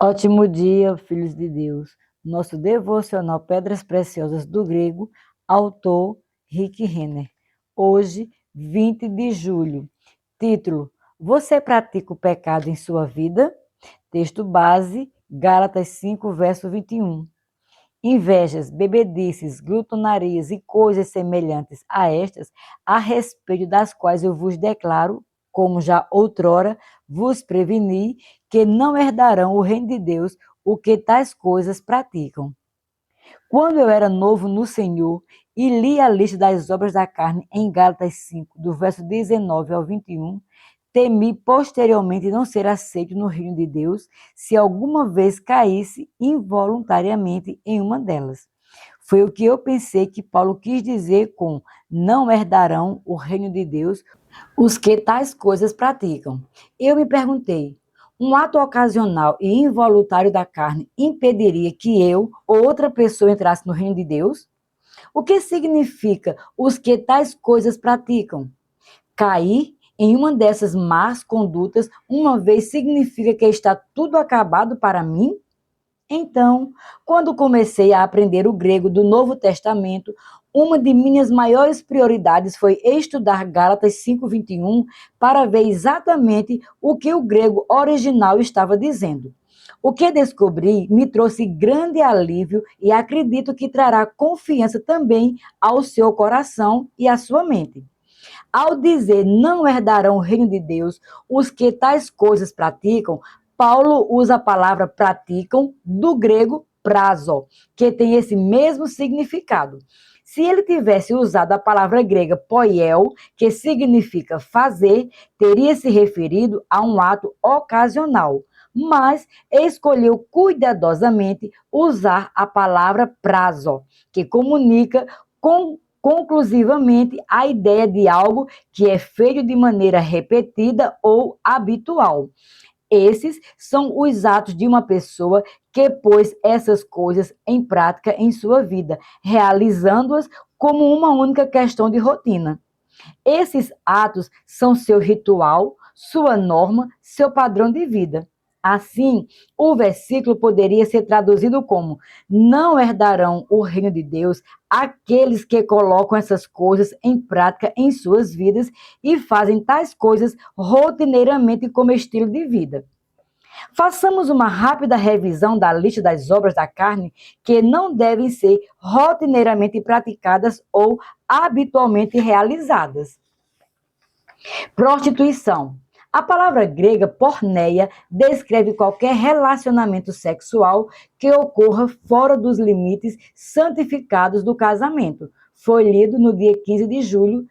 Ótimo dia, filhos de Deus. Nosso devocional Pedras Preciosas do Grego, autor Rick Renner. Hoje, 20 de julho. Título: Você pratica o pecado em sua vida? Texto base, Gálatas 5, verso 21. Invejas, bebedices, glutonarias e coisas semelhantes a estas, a respeito das quais eu vos declaro, como já outrora vos preveni, que não herdarão o reino de Deus o que tais coisas praticam. Quando eu era novo no Senhor e li a lista das obras da carne em Gálatas 5, do verso 19 ao 21, temi posteriormente não ser aceito no reino de Deus se alguma vez caísse involuntariamente em uma delas. Foi o que eu pensei que Paulo quis dizer com não herdarão o reino de Deus os que tais coisas praticam. Eu me perguntei, um ato ocasional e involuntário da carne impediria que eu ou outra pessoa entrasse no reino de Deus? O que significa os que tais coisas praticam? Cair em uma dessas más condutas uma vez significa que está tudo acabado para mim? Então, quando comecei a aprender o grego do Novo Testamento, uma de minhas maiores prioridades foi estudar Gálatas 5:21 para ver exatamente o que o grego original estava dizendo. O que descobri me trouxe grande alívio e acredito que trará confiança também ao seu coração e à sua mente. Ao dizer não herdarão o reino de Deus os que tais coisas praticam, Paulo usa a palavra praticam do grego prazo, que tem esse mesmo significado. Se ele tivesse usado a palavra grega poiel, que significa fazer, teria se referido a um ato ocasional, mas escolheu cuidadosamente usar a palavra prazo, que comunica conclusivamente a ideia de algo que é feito de maneira repetida ou habitual. Esses são os atos de uma pessoa que pôs essas coisas em prática em sua vida, realizando-as como uma única questão de rotina. Esses atos são seu ritual, sua norma, seu padrão de vida. Assim, o versículo poderia ser traduzido como: não herdarão o reino de Deus aqueles que colocam essas coisas em prática em suas vidas e fazem tais coisas rotineiramente como estilo de vida. Façamos uma rápida revisão da lista das obras da carne que não devem ser rotineiramente praticadas ou habitualmente realizadas. Prostituição. A palavra grega porneia descreve qualquer relacionamento sexual que ocorra fora dos limites santificados do casamento. Foi lido no dia 15 de julho.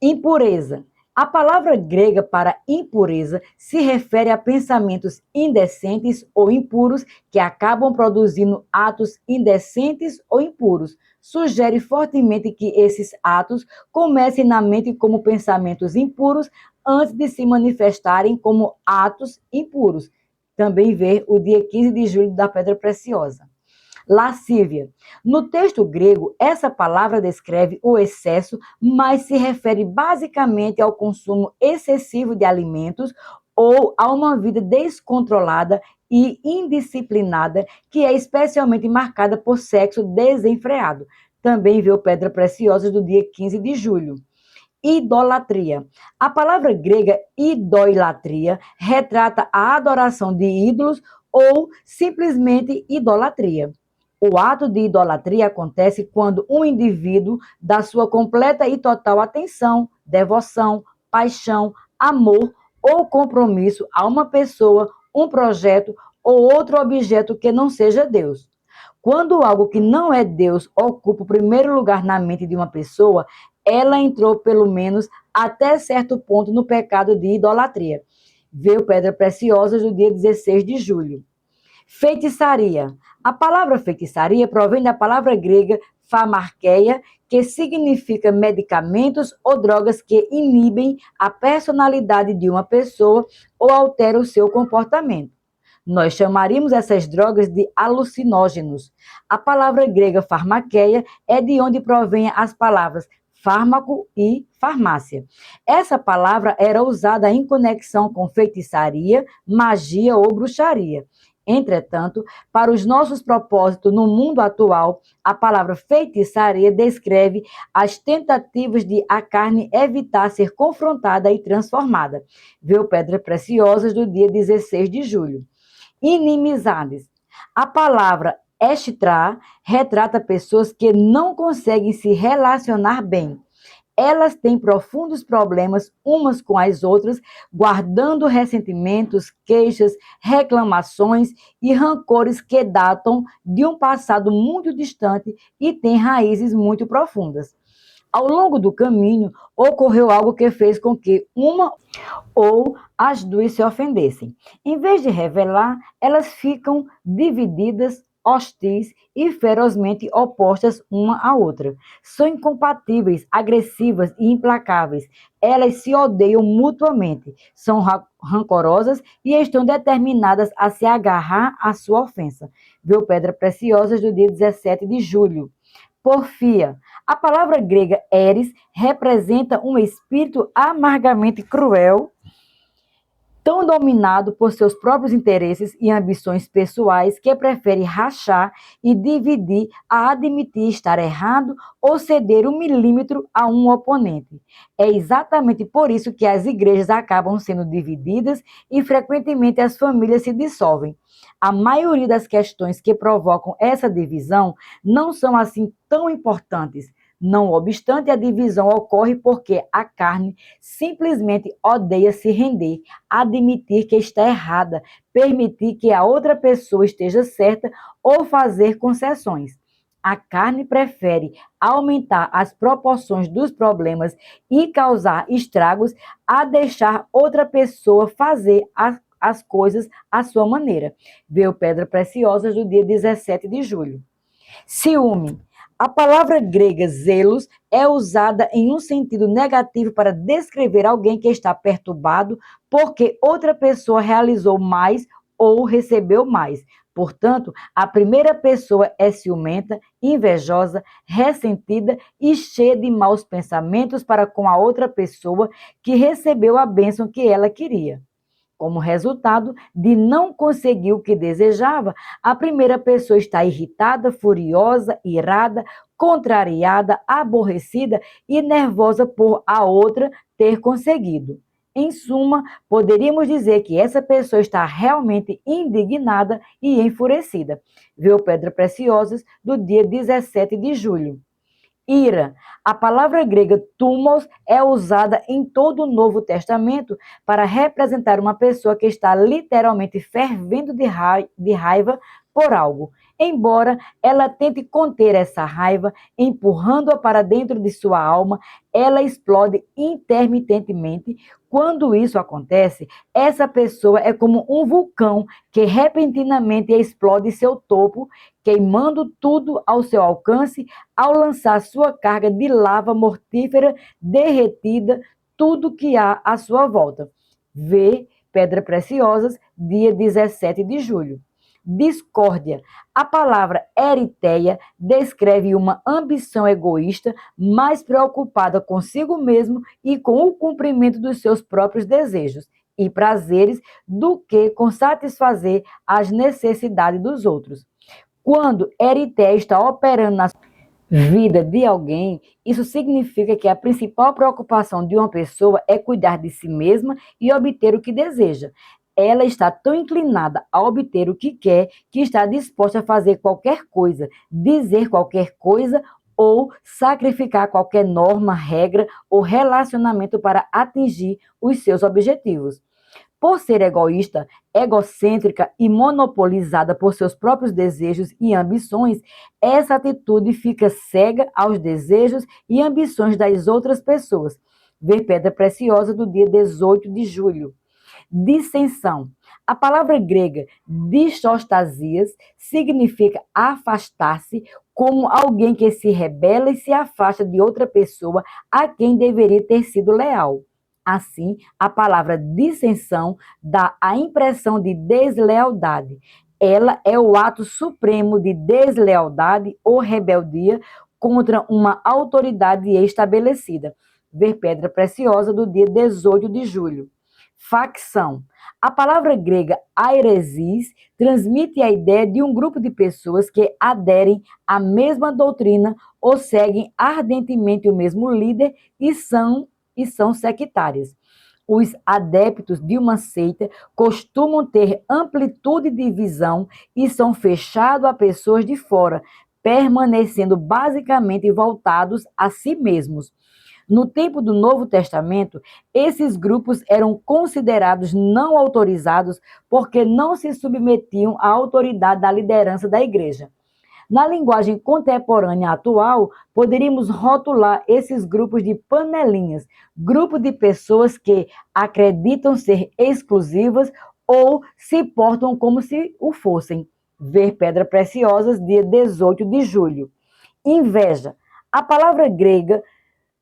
Impureza. A palavra grega para impureza se refere a pensamentos indecentes ou impuros que acabam produzindo atos indecentes ou impuros. Sugere fortemente que esses atos comecem na mente como pensamentos impuros antes de se manifestarem como atos impuros. Também ver o dia 15 de julho da Pedra Preciosa. Lascívia. No texto grego, essa palavra descreve o excesso, mas se refere basicamente ao consumo excessivo de alimentos ou a uma vida descontrolada e indisciplinada, que é especialmente marcada por sexo desenfreado. Também viu Pedra Preciosa do dia 15 de julho. Idolatria. A palavra grega idolatria retrata a adoração de ídolos ou simplesmente idolatria. O ato de idolatria acontece quando um indivíduo dá sua completa e total atenção, devoção, paixão, amor ou compromisso a uma pessoa, um projeto ou outro objeto que não seja Deus. Quando algo que não é Deus ocupa o primeiro lugar na mente de uma pessoa, ela entrou pelo menos até certo ponto no pecado de idolatria. Veio Pedra Preciosa do dia 16 de julho. Feitiçaria. A palavra feitiçaria provém da palavra grega pharmakeia, que significa medicamentos ou drogas que inibem a personalidade de uma pessoa ou alteram o seu comportamento. Nós chamaríamos essas drogas de alucinógenos. A palavra grega farmakeia é de onde provém as palavras fármaco e farmácia. Essa palavra era usada em conexão com feitiçaria, magia ou bruxaria. Entretanto, para os nossos propósitos no mundo atual, a palavra feitiçaria descreve as tentativas de a carne evitar ser confrontada e transformada. Viu Pedras Preciosas do dia 16 de julho. Inimizades. A palavra estra retrata pessoas que não conseguem se relacionar bem. Elas têm profundos problemas umas com as outras, guardando ressentimentos, queixas, reclamações e rancores que datam de um passado muito distante e têm raízes muito profundas. Ao longo do caminho, ocorreu algo que fez com que uma ou as duas se ofendessem. Em vez de revelar, elas ficam divididas, hostis e ferozmente opostas uma à outra. São incompatíveis, agressivas e implacáveis. Elas se odeiam mutuamente, são rancorosas e estão determinadas a se agarrar à sua ofensa. Viu Pedras Preciosas do dia 17 de julho. Porfia. A palavra grega eris representa um espírito amargamente cruel, tão dominado por seus próprios interesses e ambições pessoais que prefere rachar e dividir a admitir estar errado ou ceder 1 milímetro a um oponente. É exatamente por isso que as igrejas acabam sendo divididas e frequentemente as famílias se dissolvem. A maioria das questões que provocam essa divisão não são assim tão importantes. Não obstante, a divisão ocorre porque a carne simplesmente odeia se render, admitir que está errada, permitir que a outra pessoa esteja certa ou fazer concessões. A carne prefere aumentar as proporções dos problemas e causar estragos a deixar outra pessoa fazer as coisas à sua maneira. Viu Pedras Preciosas do dia 17 de julho. Ciúme. A palavra grega zelos é usada em um sentido negativo para descrever alguém que está perturbado porque outra pessoa realizou mais ou recebeu mais. Portanto, a primeira pessoa é ciumenta, invejosa, ressentida e cheia de maus pensamentos para com a outra pessoa que recebeu a bênção que ela queria. Como resultado de não conseguir o que desejava, a primeira pessoa está irritada, furiosa, irada, contrariada, aborrecida e nervosa por a outra ter conseguido. Em suma, poderíamos dizer que essa pessoa está realmente indignada e enfurecida. Viu Pedras Preciosas do dia 17 de julho. Ira. A palavra grega thumos é usada em todo o Novo Testamento para representar uma pessoa que está literalmente fervendo de raiva por algo. Embora ela tente conter essa raiva, empurrando-a para dentro de sua alma, ela explode intermitentemente. Quando isso acontece, essa pessoa é como um vulcão que repentinamente explode seu topo, queimando tudo ao seu alcance, ao lançar sua carga de lava mortífera derretida, tudo que há à sua volta. Vê Pedras Preciosas, dia 17 de julho. Discórdia. A palavra eritéia descreve uma ambição egoísta, mais preocupada consigo mesmo e com o cumprimento dos seus próprios desejos e prazeres do que com satisfazer as necessidades dos outros. Quando eritéia está operando na vida de alguém, isso significa que a principal preocupação de uma pessoa é cuidar de si mesma e obter o que deseja. Ela está tão inclinada a obter o que quer que está disposta a fazer qualquer coisa, dizer qualquer coisa ou sacrificar qualquer norma, regra ou relacionamento para atingir os seus objetivos. Por ser egoísta, egocêntrica e monopolizada por seus próprios desejos e ambições, essa atitude fica cega aos desejos e ambições das outras pessoas. Ver Pedra Preciosa do dia 18 de julho. Dissensão. A palavra grega distostasias significa afastar-se, como alguém que se rebela e se afasta de outra pessoa a quem deveria ter sido leal. Assim, a palavra dissensão dá a impressão de deslealdade. Ela é o ato supremo de deslealdade ou rebeldia contra uma autoridade estabelecida. Ver Pedra Preciosa do dia 18 de julho. facção. A palavra grega airesis transmite a ideia de um grupo de pessoas que aderem à mesma doutrina ou seguem ardentemente o mesmo líder e são sectárias. Os adeptos de uma seita costumam ter amplitude de visão e são fechados a pessoas de fora, permanecendo basicamente voltados a si mesmos. No tempo do Novo Testamento, esses grupos eram considerados não autorizados porque não se submetiam à autoridade da liderança da igreja. Na linguagem contemporânea atual, poderíamos rotular esses grupos de panelinhas, grupo de pessoas que acreditam ser exclusivas ou se portam como se o fossem. Ver Pedras Preciosas, dia 18 de julho. Inveja. A palavra grega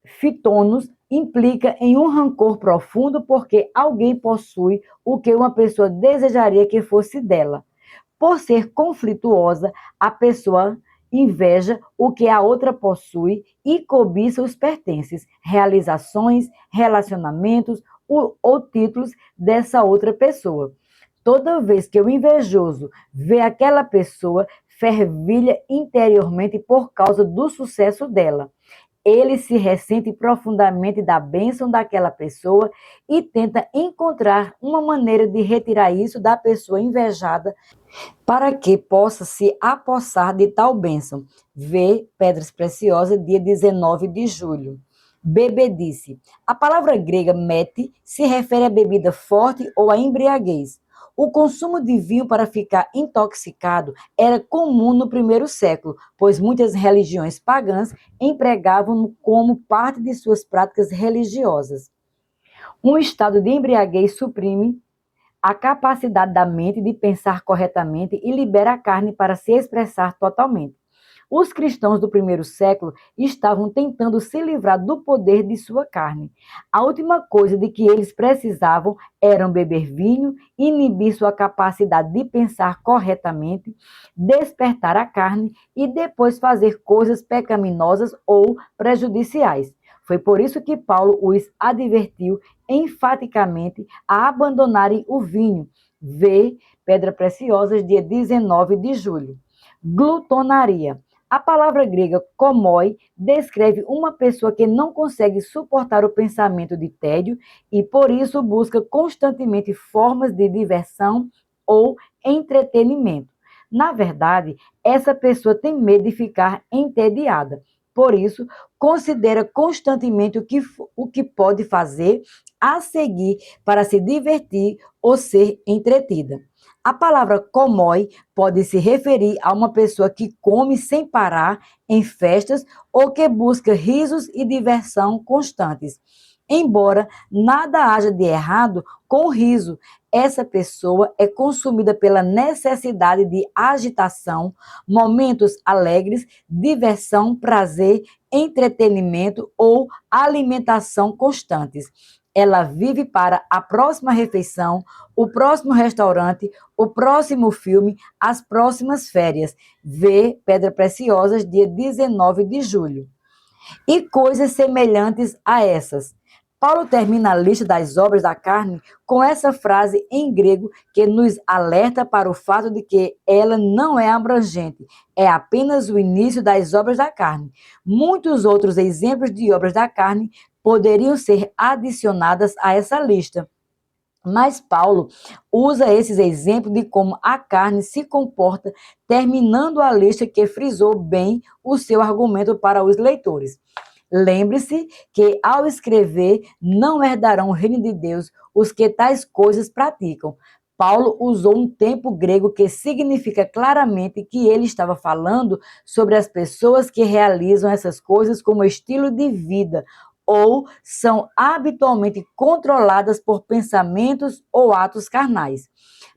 fitonos implica em um rancor profundo porque alguém possui o que uma pessoa desejaria que fosse dela. Por ser conflituosa, a pessoa inveja o que a outra possui e cobiça os pertences, realizações, relacionamentos ou títulos dessa outra pessoa. Toda vez que o invejoso vê aquela pessoa, fervilha interiormente por causa do sucesso dela. Ele se ressente profundamente da bênção daquela pessoa e tenta encontrar uma maneira de retirar isso da pessoa invejada para que possa se apossar de tal bênção. Vê Pedras Preciosas, dia 19 de julho. Bebedice. A palavra grega mete se refere à bebida forte ou à embriaguez. O consumo de vinho para ficar intoxicado era comum no primeiro século, pois muitas religiões pagãs empregavam como parte de suas práticas religiosas. Um estado de embriaguez suprime a capacidade da mente de pensar corretamente e libera a carne para se expressar totalmente. Os cristãos do primeiro século estavam tentando se livrar do poder de sua carne. A última coisa de que eles precisavam era beber vinho, inibir sua capacidade de pensar corretamente, despertar a carne e depois fazer coisas pecaminosas ou prejudiciais. Foi por isso que Paulo os advertiu enfaticamente a abandonarem o vinho. Vê Pedras Preciosas, dia 19 de julho. Glutonaria. A palavra grega komoi descreve uma pessoa que não consegue suportar o pensamento de tédio e, por isso, busca constantemente formas de diversão ou entretenimento. Na verdade, essa pessoa tem medo de ficar entediada. Por isso, considera constantemente o que pode fazer a seguir para se divertir ou ser entretida. A palavra komoi pode se referir a uma pessoa que come sem parar em festas ou que busca risos e diversão constantes. Embora nada haja de errado com o riso, essa pessoa é consumida pela necessidade de agitação, momentos alegres, diversão, prazer, entretenimento ou alimentação constantes. Ela vive para a próxima refeição, o próximo restaurante, o próximo filme, as próximas férias. Vê Pedras Preciosas, dia 19 de julho. E coisas semelhantes a essas. Paulo termina a lista das obras da carne com essa frase em grego que nos alerta para o fato de que ela não é abrangente, é apenas o início das obras da carne. Muitos outros exemplos de obras da carne poderiam ser adicionadas a essa lista. Mas Paulo usa esses exemplos de como a carne se comporta, terminando a lista que frisou bem o seu argumento para os leitores. Lembre-se que, ao escrever, não herdarão o reino de Deus os que tais coisas praticam. Paulo usou um termo grego que significa claramente que ele estava falando sobre as pessoas que realizam essas coisas como estilo de vida ou são habitualmente controladas por pensamentos ou atos carnais.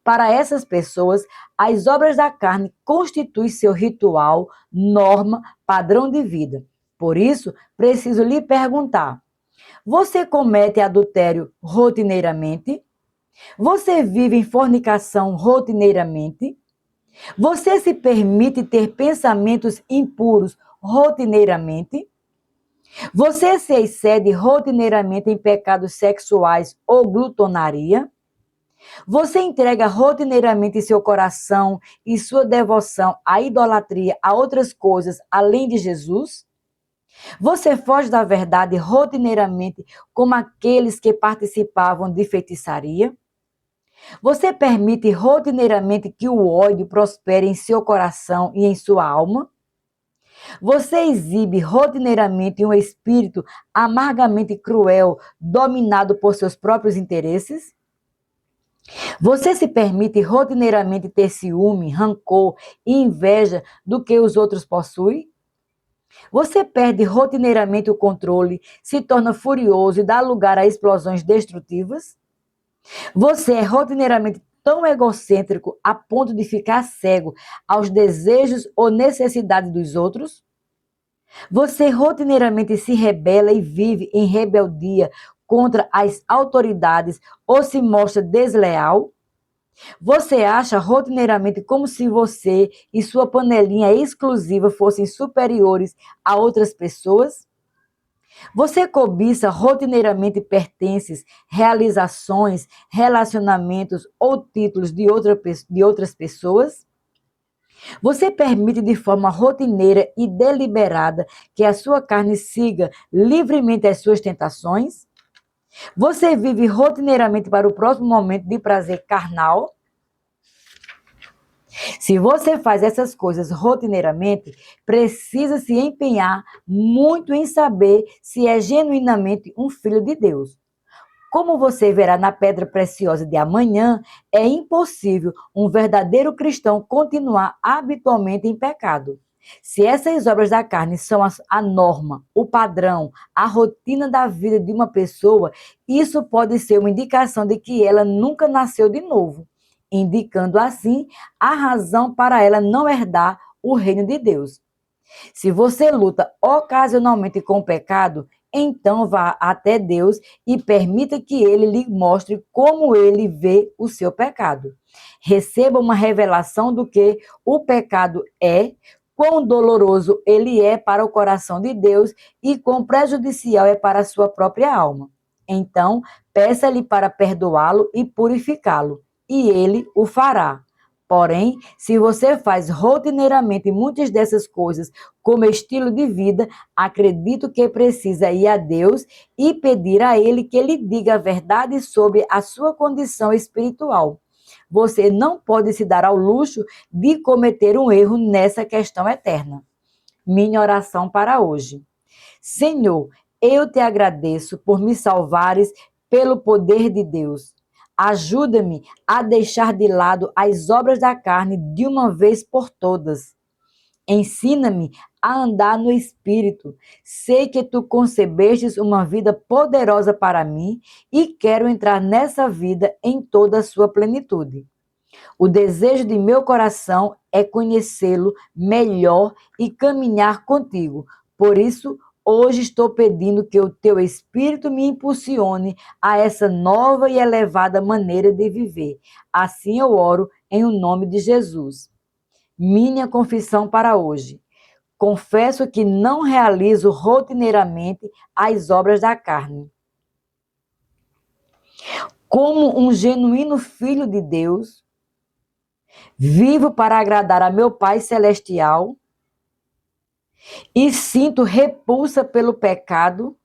Para essas pessoas, as obras da carne constituem seu ritual, norma, padrão de vida. Por isso, preciso lhe perguntar: você comete adultério rotineiramente? Você vive em fornicação rotineiramente? Você se permite ter pensamentos impuros rotineiramente? Você se excede rotineiramente em pecados sexuais ou glutonaria? Você entrega rotineiramente seu coração e sua devoção à idolatria, a outras coisas além de Jesus? Você foge da verdade rotineiramente como aqueles que participavam de feitiçaria? Você permite rotineiramente que o ódio prospere em seu coração e em sua alma? Você exibe rotineiramente um espírito amargamente cruel, dominado por seus próprios interesses? Você se permite rotineiramente ter ciúme, rancor e inveja do que os outros possuem? Você perde rotineiramente o controle, se torna furioso e dá lugar a explosões destrutivas? Você é rotineiramente tão egocêntrico a ponto de ficar cego aos desejos ou necessidades dos outros? Você rotineiramente se rebela e vive em rebeldia contra as autoridades ou se mostra desleal? Você acha rotineiramente como se você e sua panelinha exclusiva fossem superiores a outras pessoas? Você cobiça rotineiramente pertences, realizações, relacionamentos ou títulos de outras pessoas? Você permite de forma rotineira e deliberada que a sua carne siga livremente as suas tentações? Você vive rotineiramente para o próximo momento de prazer carnal? Se você faz essas coisas rotineiramente, precisa se empenhar muito em saber se é genuinamente um filho de Deus. Como você verá na pedra preciosa de amanhã, é impossível um verdadeiro cristão continuar habitualmente em pecado. Se essas obras da carne são a norma, o padrão, a rotina da vida de uma pessoa, isso pode ser uma indicação de que ela nunca nasceu de novo, indicando assim a razão para ela não herdar o reino de Deus. Se você luta ocasionalmente com o pecado, então vá até Deus e permita que Ele lhe mostre como Ele vê o seu pecado. Receba uma revelação do que o pecado é, quão doloroso ele é para o coração de Deus e quão prejudicial é para a sua própria alma. Então, peça-lhe para perdoá-lo e purificá-lo, e ele o fará. Porém, se você faz rotineiramente muitas dessas coisas como estilo de vida, acredito que precisa ir a Deus e pedir a Ele que Ele diga a verdade sobre a sua condição espiritual. Você não pode se dar ao luxo de cometer um erro nessa questão eterna. Minha oração para hoje. Senhor, eu te agradeço por me salvares pelo poder de Deus. Ajuda-me a deixar de lado as obras da carne de uma vez por todas. Ensina-me a andar no Espírito. Sei que tu concebestes uma vida poderosa para mim e quero entrar nessa vida em toda a sua plenitude. O desejo de meu coração é conhecê-lo melhor e caminhar contigo. Por isso, hoje estou pedindo que o teu Espírito me impulsione a essa nova e elevada maneira de viver. Assim eu oro em o nome de Jesus. Minha confissão para hoje. Confesso que não realizo rotineiramente as obras da carne. Como um genuíno filho de Deus, vivo para agradar a meu Pai Celestial e sinto repulsa pelo pecado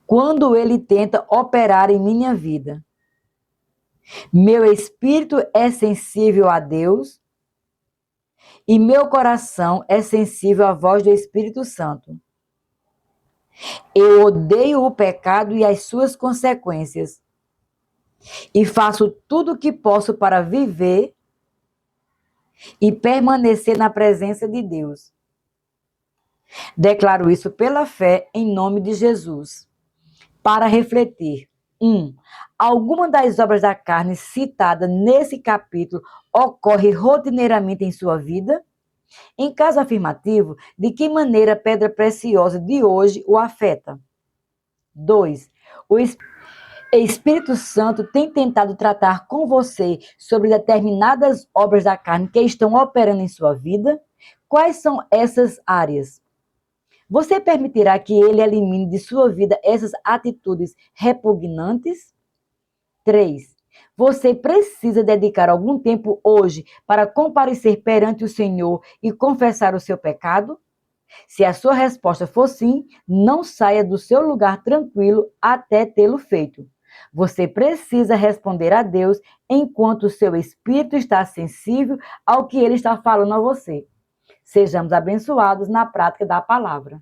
quando ele tenta operar em minha vida. Meu espírito é sensível a Deus e meu coração é sensível à voz do Espírito Santo. Eu odeio o pecado e as suas consequências e faço tudo o que posso para viver e permanecer na presença de Deus. Declaro isso pela fé em nome de Jesus. Para refletir. 1. Alguma das obras da carne citada nesse capítulo ocorre rotineiramente em sua vida? Em caso afirmativo, de que maneira a pedra preciosa de hoje o afeta? 2. O Espírito Santo tem tentado tratar com você sobre determinadas obras da carne que estão operando em sua vida? Quais são essas áreas? Você permitirá que ele elimine de sua vida essas atitudes repugnantes? 3. Você precisa dedicar algum tempo hoje para comparecer perante o Senhor e confessar o seu pecado? Se a sua resposta for sim, não saia do seu lugar tranquilo até tê-lo feito. Você precisa responder a Deus enquanto o seu espírito está sensível ao que ele está falando a você. Sejamos abençoados na prática da palavra.